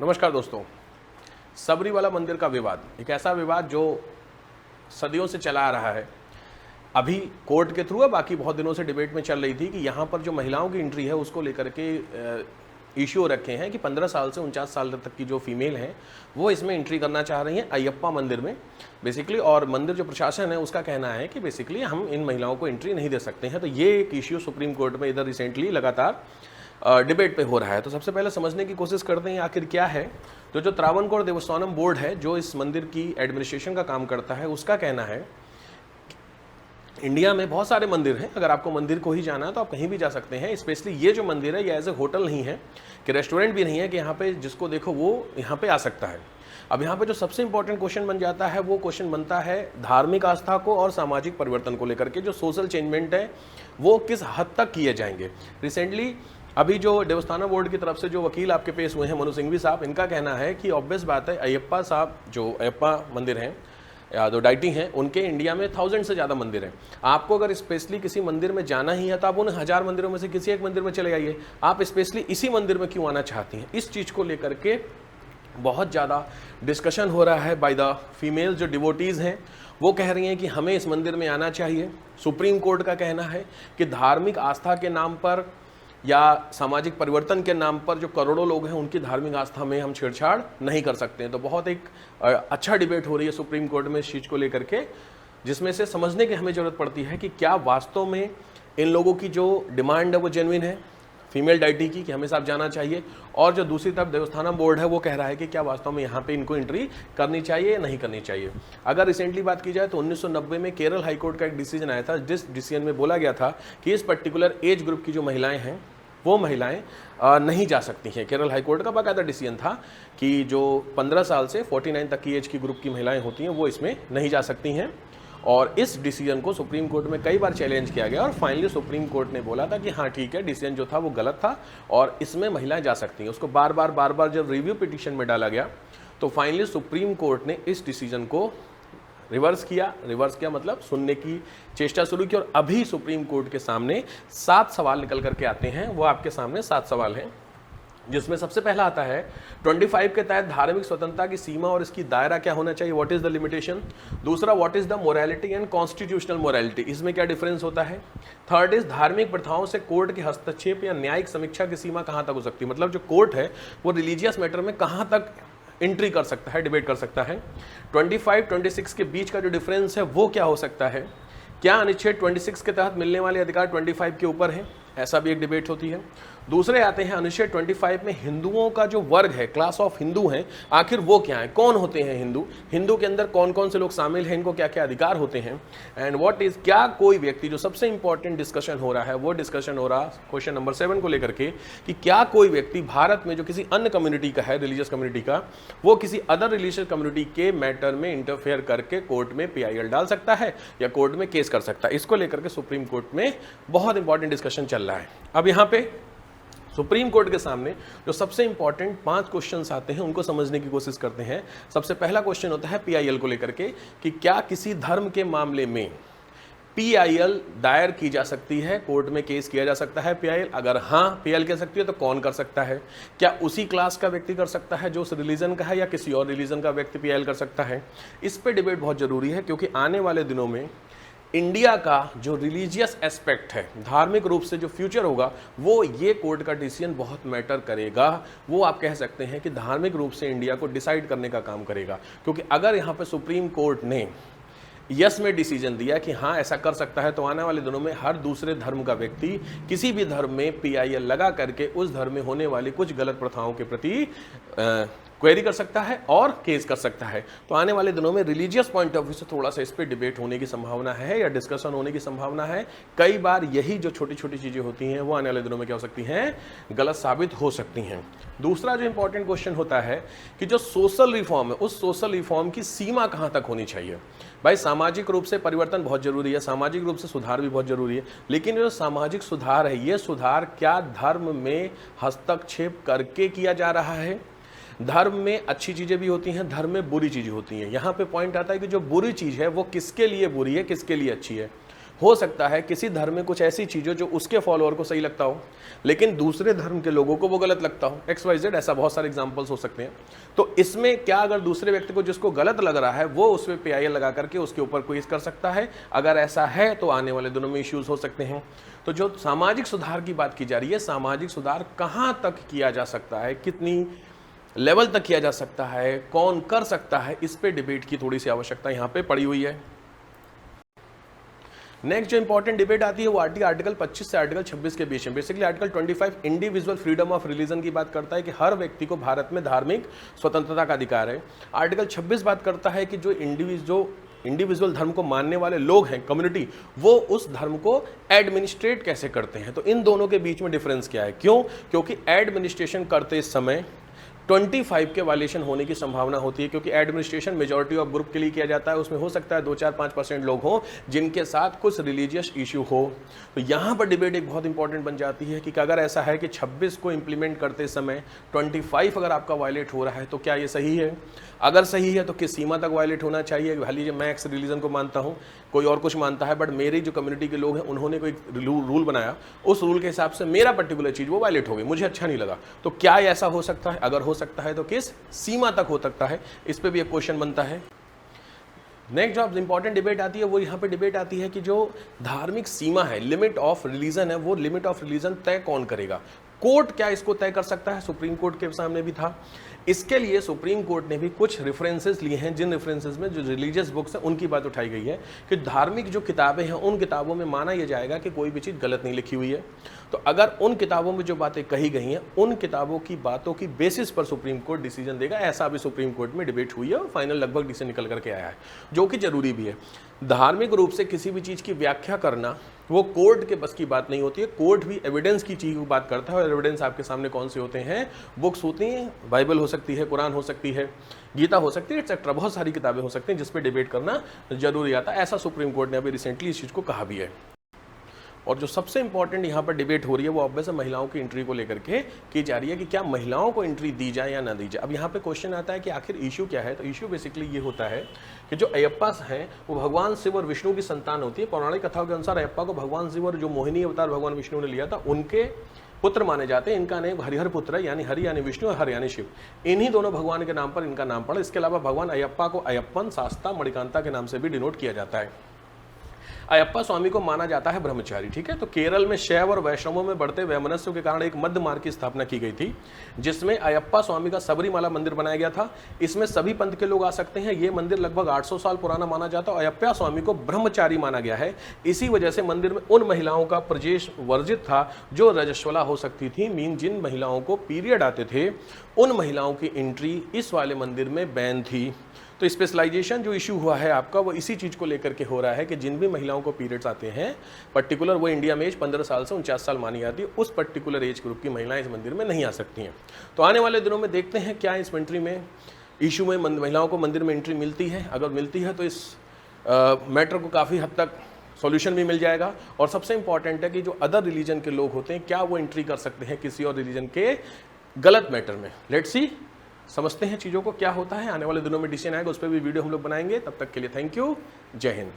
नमस्कार दोस्तों। सबरीवाला मंदिर का विवाद एक ऐसा विवाद जो सदियों से चला आ रहा है। अभी कोर्ट के थ्रू है, बाकी बहुत दिनों से डिबेट में चल रही थी कि यहाँ पर जो महिलाओं की एंट्री है उसको लेकर के इश्यू रखे हैं कि 15 साल से 49 साल तक की जो फीमेल हैं वो इसमें एंट्री करना चाह रही हैं अयप्पा मंदिर में बेसिकली। और मंदिर जो प्रशासन है उसका कहना है कि बेसिकली हम इन महिलाओं को एंट्री नहीं दे सकते हैं। तो ये एक इश्यू सुप्रीम कोर्ट में इधर रिसेंटली लगातार डिबेट पे हो रहा है। तो सबसे पहले समझने की कोशिश करते हैं आखिर क्या है। तो जो त्रावणकोर देवस्थानम बोर्ड है जो इस मंदिर की एडमिनिस्ट्रेशन का काम करता है, उसका कहना है इंडिया में बहुत सारे मंदिर हैं, अगर आपको मंदिर को ही जाना है तो आप कहीं भी जा सकते हैं। स्पेशली ये जो मंदिर है ये एज ए होटल नहीं है कि रेस्टोरेंट भी नहीं है कि यहाँ पे जिसको देखो वो यहाँ पे आ सकता है। अब यहाँ पे जो सबसे इंपॉर्टेंट क्वेश्चन बन जाता है वो क्वेश्चन बनता है धार्मिक आस्था को और सामाजिक परिवर्तन को लेकर के, जो सोशल चेंजमेंट है वो किस हद तक किए जाएंगे। रिसेंटली अभी जो देवस्थानम बोर्ड की तरफ से जो वकील आपके पेश हुए हैं मनु सिंघवी साहब, इनका कहना है कि ऑब्वियस बात है अयप्पा साहब जो अयप्पा मंदिर हैं या जो डाइटी हैं उनके इंडिया में 1000 से ज़्यादा मंदिर हैं। आपको अगर स्पेशली किसी मंदिर में जाना ही है तो आप उन 1000 मंदिरों में से किसी एक मंदिर में चले जाइए। आप स्पेशली इसी मंदिर में क्यों आना चाहती हैं? इस चीज़ को लेकर के बहुत ज़्यादा डिस्कशन हो रहा है बाय द फीमेल जो डिवोटीज़ हैं। वो कह रही हैं कि हमें इस मंदिर में आना चाहिए। सुप्रीम कोर्ट का कहना है कि धार्मिक आस्था के नाम पर या सामाजिक परिवर्तन के नाम पर जो करोड़ों लोग हैं उनकी धार्मिक आस्था में हम छेड़छाड़ नहीं कर सकते हैं। तो बहुत एक अच्छा डिबेट हो रही है सुप्रीम कोर्ट में इस चीज़ को लेकर के, जिसमें से समझने की हमें ज़रूरत पड़ती है कि क्या वास्तव में इन लोगों की जो डिमांड है वो जेन्युइन है फीमेल डाइटी की कि हमें साहब जाना चाहिए, और जो दूसरी तरफ देवस्थानम बोर्ड है वो कह रहा है कि क्या वास्तव में यहाँ पे इनको एंट्री करनी चाहिए या नहीं करनी चाहिए। अगर रिसेंटली बात की जाए तो 1990 में केरल हाईकोर्ट का एक डिसीजन आया था, जिस डिसीजन में बोला गया था कि इस पर्टिकुलर एज ग्रुप की जो महिलाएं हैं वो महिलाएं नहीं जा सकती हैं। केरल हाईकोर्ट का बाकायदा डिसीजन था कि जो 15 साल से 49 तक की एज की ग्रुप की महिलाएं होती हैं वो इसमें नहीं जा सकती हैं। और इस डिसीजन को सुप्रीम कोर्ट में कई बार चैलेंज किया गया और फाइनली सुप्रीम कोर्ट ने बोला था कि हाँ ठीक है, डिसीजन जो था वो गलत था और इसमें महिलाएं जा सकती हैं। उसको बार बार जब रिव्यू पिटीशन में डाला गया तो फाइनली सुप्रीम कोर्ट ने इस डिसीजन को रिवर्स किया मतलब सुनने की चेष्टा शुरू की। और अभी सुप्रीम कोर्ट के सामने 7 सवाल निकल करके आते हैं। वो आपके सामने 7 सवाल हैं, जिसमें सबसे पहला आता है 25 के तहत धार्मिक स्वतंत्रता की सीमा और इसकी दायरा क्या होना चाहिए, व्हाट इज द लिमिटेशन। दूसरा, what is the morality and constitutional morality, इसमें क्या डिफरेंस होता है। थर्ड इज धार्मिक प्रथाओं से कोर्ट के हस्तक्षेप या न्यायिक समीक्षा की सीमा कहां तक हो सकती है, मतलब जो कोर्ट है वो रिलीजियस मैटर में कहां तक एंट्री कर सकता है, डिबेट कर सकता है। 25-26 के बीच का जो डिफरेंस है वो क्या हो सकता है। क्या अनुच्छेद 26 के तहत मिलने वाले अधिकार 25 के ऊपर है, ऐसा भी एक डिबेट होती है। दूसरे आते हैं अनुच्छेद 25 में हिंदुओं का जो वर्ग है, क्लास ऑफ हिंदू हैं, आखिर वो क्या है, कौन होते हैं हिंदू, हिंदू के अंदर कौन कौन से लोग शामिल हैं, इनको क्या क्या अधिकार होते हैं। एंड व्हाट इज, क्या कोई व्यक्ति, जो सबसे इंपॉर्टेंट डिस्कशन हो रहा है वो डिस्कशन हो रहा क्वेश्चन नंबर 7 को लेकर के कि क्या कोई व्यक्ति भारत में जो किसी अन्य कम्युनिटी का है, रिलीजियस कम्युनिटी का, वो किसी अदर रिलीजियस कम्युनिटी के मैटर में इंटरफेयर करके कोर्ट में PIL डाल सकता है या कोर्ट में केस कर सकता है। इसको लेकर के सुप्रीम कोर्ट में बहुत इंपॉर्टेंट डिस्कशन चल रहा है। अब यहाँ पे सुप्रीम कोर्ट के सामने जो सबसे इंपॉर्टेंट 5 क्वेश्चंस आते हैं उनको समझने की कोशिश करते हैं। सबसे पहला क्वेश्चन होता है PIL को लेकर के कि क्या किसी धर्म के मामले में PIL दायर की जा सकती है, कोर्ट में केस किया जा सकता है PIL। अगर हाँ PIL कह सकती है तो कौन कर सकता है, क्या उसी क्लास का व्यक्ति कर सकता है जो उस रिलीजन का है या किसी और रिलीजन का व्यक्ति PIL कर सकता है। इस पे डिबेट बहुत जरूरी है क्योंकि आने वाले दिनों में इंडिया का जो रिलीजियस एस्पेक्ट है, धार्मिक रूप से जो फ्यूचर होगा, वो ये कोर्ट का डिसीजन बहुत मैटर करेगा। वो आप कह सकते हैं कि धार्मिक रूप से इंडिया को डिसाइड करने का काम करेगा। क्योंकि अगर यहाँ पे सुप्रीम कोर्ट ने यस में डिसीजन दिया कि हाँ ऐसा कर सकता है, तो आने वाले दिनों में हर दूसरे धर्म का व्यक्ति किसी भी धर्म में PIL लगा करके उस धर्म में होने वाली कुछ गलत प्रथाओं के प्रति क्वेरी कर सकता है और केस कर सकता है। तो आने वाले दिनों में रिलीजियस पॉइंट ऑफ व्यू से थोड़ा सा इस पर डिबेट होने की संभावना है या डिस्कशन होने की संभावना है। कई बार यही जो छोटी छोटी चीजें होती हैं वो आने वाले दिनों में क्या हो सकती हैं, गलत साबित हो सकती हैं। दूसरा जो इंपॉर्टेंट क्वेश्चन होता है कि जो सोशल रिफॉर्म है उस सोशल रिफॉर्म की सीमा कहां तक होनी चाहिए। भाई सामाजिक रूप से परिवर्तन बहुत जरूरी है, सामाजिक रूप से सुधार भी बहुत जरूरी है, लेकिन जो सामाजिक सुधार है ये सुधार क्या धर्म में हस्तक्षेप करके किया जा रहा है। धर्म में अच्छी चीजें भी होती हैं, धर्म में बुरी चीजें होती हैं। यहाँ पे पॉइंट आता है कि जो बुरी चीज है वो किसके लिए बुरी है, किसके लिए अच्छी है। हो सकता है किसी धर्म में कुछ ऐसी चीज़ें जो उसके फॉलोअर को सही लगता हो, लेकिन दूसरे धर्म के लोगों को वो गलत लगता हो, XYZ, ऐसा बहुत सारे एग्जाम्पल्स हो सकते हैं। तो इसमें क्या, अगर दूसरे व्यक्ति को जिसको गलत लग रहा है वो उसमें PIL लगा करके उसके ऊपर क्विज कर सकता है। अगर ऐसा है तो आने वाले दिनों में इश्यूज हो सकते हैं। तो जो सामाजिक सुधार की बात की जा रही है, सामाजिक सुधार कहाँ तक किया जा सकता है, कितनी लेवल तक किया जा सकता है, कौन कर सकता है, इस पे डिबेट की थोड़ी सी आवश्यकता यहाँ पे पड़ी हुई है। नेक्स्ट जो इंपॉर्टेंट डिबेट आती है वो आर्टिकल 25 से आर्टिकल 26 के बीच में। Basically article 25 individual freedom of religion की बात करता है कि हर व्यक्ति को भारत में धार्मिक स्वतंत्रता का अधिकार है। आर्टिकल 26 बात करता है कि जो इंडिविजुअल धर्म को मानने वाले लोग हैं, कम्युनिटी, वो उस धर्म को एडमिनिस्ट्रेट कैसे करते हैं। तो इन दोनों के बीच में डिफरेंस क्या है, क्यों? क्योंकि एडमिनिस्ट्रेशन करते समय 25 के वायलेशन होने की संभावना होती है, क्योंकि एडमिनिस्ट्रेशन मेजॉरिटी ऑफ ग्रुप के लिए किया जाता है। उसमें हो सकता है 2-4-5% लोग हों जिनके साथ कुछ रिलीजियस इशू हो। तो यहाँ पर डिबेट एक बहुत इंपॉर्टेंट बन जाती है कि अगर ऐसा है कि 26 को इंप्लीमेंट करते समय 25 अगर आपका वायलेट हो रहा है तो क्या ये सही है? अगर सही है तो किस सीमा तक वायलेट होना चाहिए? मान लीजिए मैं एक्स रिलीजन को मानता हूँ, कोई और कुछ मानता है, बट मेरी जो कम्युनिटी के लोग हैं उन्होंने कोई रूल बनाया, उस रूल के हिसाब से मेरा पर्टिकुलर चीज़ वो वायलेट हो गई, मुझे अच्छा नहीं लगा, तो क्या ऐसा हो सकता है? अगर हो सकता है तो किस सीमा तक हो सकता है? इस पे भी एक क्वेश्चन बनता है। नेक्स्ट जो इंपॉर्टेंट डिबेट आती है वो यहाँ पे डिबेट आती है कि जो धार्मिक सीमा है, लिमिट ऑफ रिलीजन है, वो लिमिट ऑफ रिलीजन तय कौन करेगा? कोर्ट क्या इसको तय कर सकता है? सुप्रीम कोर्ट के सामने भी था। इसके लिए सुप्रीम कोर्ट ने भी कुछ रेफरेंसेस लिए हैं, जिन रेफरेंसेस में जो रिलीजियस बुक्स हैं उनकी बात उठाई गई है कि धार्मिक जो किताबें हैं उन किताबों में माना यह जाएगा कि कोई भी चीज़ गलत नहीं लिखी हुई है। तो अगर उन किताबों में जो बातें कही गई हैं उन किताबों की बातों की बेसिस पर सुप्रीम कोर्ट डिसीजन देगा। ऐसा भी सुप्रीम कोर्ट में डिबेट हुई है और फाइनल लगभग डिसीजन निकल करके आया है, जो कि जरूरी भी है। धार्मिक रूप से किसी भी चीज़ की व्याख्या करना वो कोर्ट के बस की बात नहीं होती है। कोर्ट भी एविडेंस की चीज़ की बात करता है, और एविडेंस आपके सामने कौन से होते हैं? बुक्स होती हैं, बाइबल हो सकती है, कुरान हो सकती है, गीता हो सकती है, एक्सेट्रा बहुत सारी किताबें हो सकती हैं जिस पे डिबेट करना जरूरी आता है। ऐसा सुप्रीम कोर्ट ने अभी रिसेंटली इस चीज़ को कहा भी है। और जो सबसे इंपॉर्टेंट यहाँ पर डिबेट हो रही है वो ऑब्वियस महिलाओं की एंट्री को लेकर के की जा रही है कि क्या महिलाओं को एंट्री दी जाए या ना दी जाए। अब यहाँ पे क्वेश्चन आता है कि आखिर इशू क्या है। तो इशू बेसिकली ये होता है कि जो अयप्पास हैं वो भगवान शिव और विष्णु की संतान होती है। पौराणिक कथाओं के अनुसार अयप्पा को भगवान शिव और जो मोहिनी अवतार भगवान विष्णु ने लिया था उनके पुत्र माने जाते हैं। इनका नाम हरिहर पुत्र है, यानी हरि यानी विष्णु और हर यानी शिव। इन्हीं दोनों भगवान के नाम पर इनका नाम पड़ा। इसके अलावा भगवान अयप्पा को अयप्पन, शास्ता, मणिकांता के नाम से भी डिनोट किया जाता है। अयप्पा स्वामी को माना जाता है ब्रह्मचारी, ठीक है। तो केरल में शैव और वैष्णवों में बढ़ते वैमनस्य के कारण एक मध्य मार्ग की स्थापना की गई थी, जिसमें अयप्पा स्वामी का सबरीमाला मंदिर बनाया गया था। इसमें सभी पंथ के लोग आ सकते हैं। ये मंदिर लगभग 800 साल पुराना माना जाता है। अयप्पा स्वामी को ब्रह्मचारी माना गया है। इसी वजह से मंदिर में उन महिलाओं का प्रवेश वर्जित था जो रजस्वला हो सकती थी। मीन जिन महिलाओं को पीरियड आते थे उन महिलाओं की एंट्री इस वाले मंदिर में बैन थी। तो स्पेशलाइजेशन जो इशू हुआ है आपका वो इसी चीज़ को लेकर के हो रहा है कि जिन भी महिलाओं को पीरियड्स आते हैं पर्टिकुलर, वो इंडिया में एज 15 साल से 49 साल मानी जाती है, उस पर्टिकुलर एज ग्रुप की महिलाएं इस मंदिर में नहीं आ सकती हैं। तो आने वाले दिनों में देखते हैं क्या इस एंट्री में इशू में महिलाओं को मंदिर में एंट्री मिलती है। अगर मिलती है तो इस मैटर को काफ़ी हद तक सॉल्यूशन भी मिल जाएगा। और सबसे इंपॉर्टेंट है कि जो अदर रिलीजन के लोग होते हैं क्या वो एंट्री कर सकते हैं किसी और रिलीजन के गलत मैटर में। लेट्स सी, समझते हैं चीज़ों को क्या होता है। आने वाले दिनों में डिसीजन आएगा, उस पर भी वीडियो हम लोग बनाएंगे। तब तक के लिए थैंक यू, जय हिंद।